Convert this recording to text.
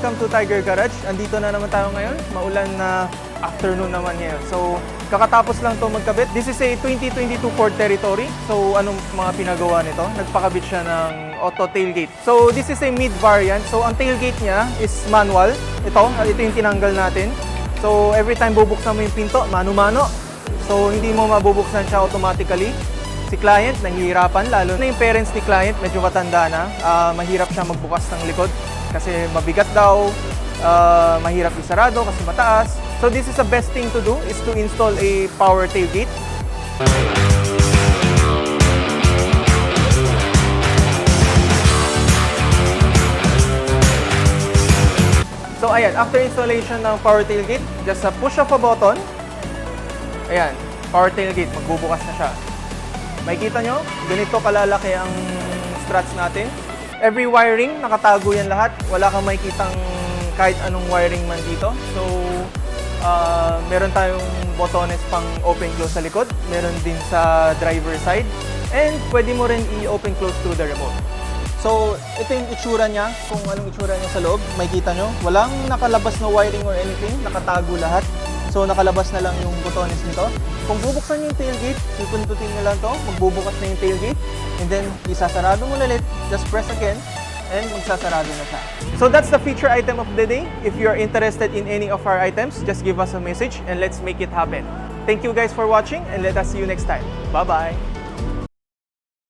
welcome to Tiger Garage. Andito na naman tayo ngayon. Maulan na afternoon naman ngayon. So, kakatapos lang to magkabit. This is a 2022 Ford Territory. So, anong mga pinagawa nito? Nagpakabit siya ng auto tailgate. So, this is a mid variant. So, ang tailgate niya is manual. Ito yung tinanggal natin. So, every time bubuksan mo yung pinto, mano-mano. So, hindi mo mabubuksan siya automatically. Si client, nahihirapan, lalo na yung parents ni client, medyo matanda na. Mahirap siya magbukas ng likod kasi mabigat daw, mahirap isarado kasi mataas. So this is the best thing to do, is to install a power tailgate. So ayan, after installation ng power tailgate, just a push of a button. Ayan, power tailgate, magbubukas na siya. Makikita nyo, ganito kalalaki ang struts natin. Every wiring, nakatago yan lahat. Wala kang makikitang kahit anong wiring man dito. So, meron tayong botones pang open-close sa likod. Meron din sa driver side. And pwede mo rin i-open close through the remote. So, ito yung itsura niya. Kung anong itsura niya sa loob, makikita nyo. Walang nakalabas na wiring or anything. Nakatago lahat. So, nakalabas na lang yung botones nito. Kung bubuksan nyo yung tailgate, pipindutin nyo lang to, magbubukas na yung tailgate, and then isasarado mo ulit, just press again, and magsasarado na siya. So that's the feature item of the day. If you are interested in any of our items, just give us a message and let's make it happen. Thank you guys for watching, and let us see you next time. Bye-bye!